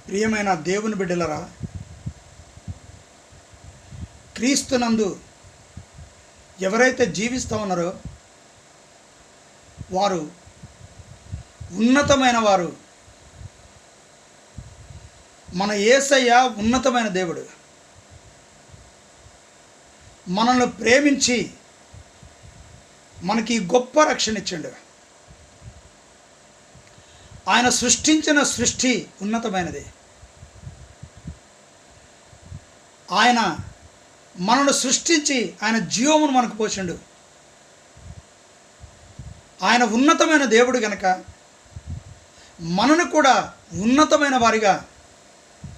ప్రియమైన దేవుని బిడ్డలరా, క్రీస్తునందు ఎవరైతే జీవిస్తూ ఉన్నారో వారు ఉన్నతమైన వారు. మన యేసయ్య ఉన్నతమైన దేవుడు. మనల్ని ప్రేమించి మనకి గొప్ప రక్షణ ఇచ్చిండు. ఆయన సృష్టించిన సృష్టి ఉన్నతమైనది. ఆయన మనను సృష్టించి ఆయన జీవమును మనకు పోసిండు. ఆయన ఉన్నతమైన దేవుడు గనక మనను కూడా ఉన్నతమైన వారిగా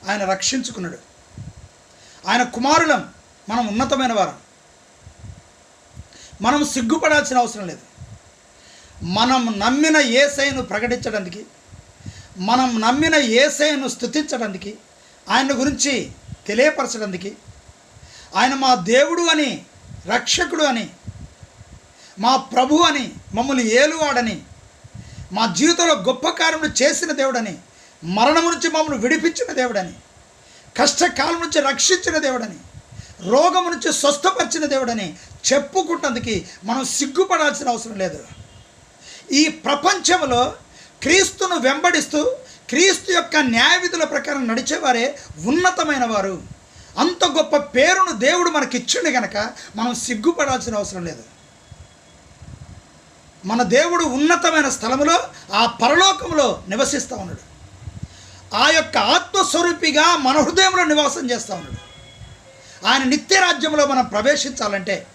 ఆయన రక్షించుకున్నాడు. ఆయన కుమారులం, మనం ఉన్నతమైన వారం. మనం సిగ్గుపడాల్సిన అవసరం లేదు. మనం నమ్మిన యేసయ్యను ప్రకటించడానికి, మనం నమ్మిన యేసయ్యను స్తుతించడానికి, ఆయన గురించి తెలియపరచడానికి, ఆయన మా దేవుడు అని, రక్షకుడు అని, మా ప్రభు అని, మమ్మల్ని ఏలువాడని, మా జీవితంలో గొప్ప కార్యములు చేసిన దేవుడని, మరణము నుంచి మమ్మల్ని విడిపించిన దేవుడని, కష్టకాలం నుంచి రక్షించిన దేవుడని, రోగము నుంచి స్వస్థపరిచిన దేవుడని చెప్పుకుంటందుకు మనం సిగ్గుపడాల్సిన అవసరం లేదు. ఈ ప్రపంచంలో క్రీస్తును వెంబడిస్తూ క్రీస్తు యొక్క న్యాయ విధుల ప్రకారం నడిచేవారే ఉన్నతమైన వారు. అంత గొప్ప పేరును దేవుడు మనకిచ్చిండు గనక మనం సిగ్గుపడాల్సిన అవసరం లేదు. మన దేవుడు ఉన్నతమైన స్థలములో, ఆ పరలోకంలో నివసిస్తూ ఉన్నాడు. ఆ యొక్క ఆత్మస్వరూపిగా మన హృదయంలో నివాసం చేస్తూ ఉన్నాడు. ఆయన నిత్యరాజ్యంలో మనం ప్రవేశించాలంటే,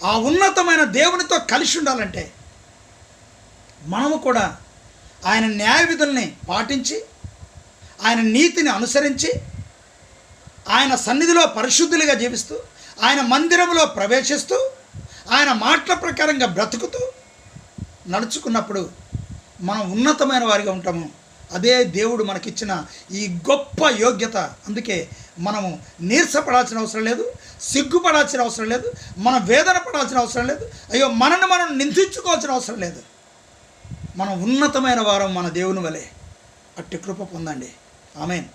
ఆ ఉన్నతమైన దేవునితో కలిసి ఉండాలంటే మనము కూడా ఆయన న్యాయ విధుల్ని పాటించి, ఆయన నీతిని అనుసరించి, ఆయన సన్నిధిలో పరిశుద్ధులుగా జీవిస్తూ, ఆయన మందిరంలో ప్రవేశిస్తూ, ఆయన మాటల ప్రకారంగా బ్రతుకుతూ నడుచుకున్నప్పుడు మనం ఉన్నతమైన వారిగా ఉంటాము. అదే దేవుడు మనకిచ్చిన ఈ గొప్ప యోగ్యత. అందుకే మనము నీరసపడాల్సిన అవసరం లేదు, సిగ్గుపడాల్సిన అవసరం లేదు, మనం వేదన పడాల్సిన అవసరం లేదు, అయ్యో మనల్ని మనం నిందించుకోవాల్సిన అవసరం లేదు. మనం ఉన్నతమైన వారం మన దేవుని వలె. అట్టి కృప పొందండి. ఆమేన్.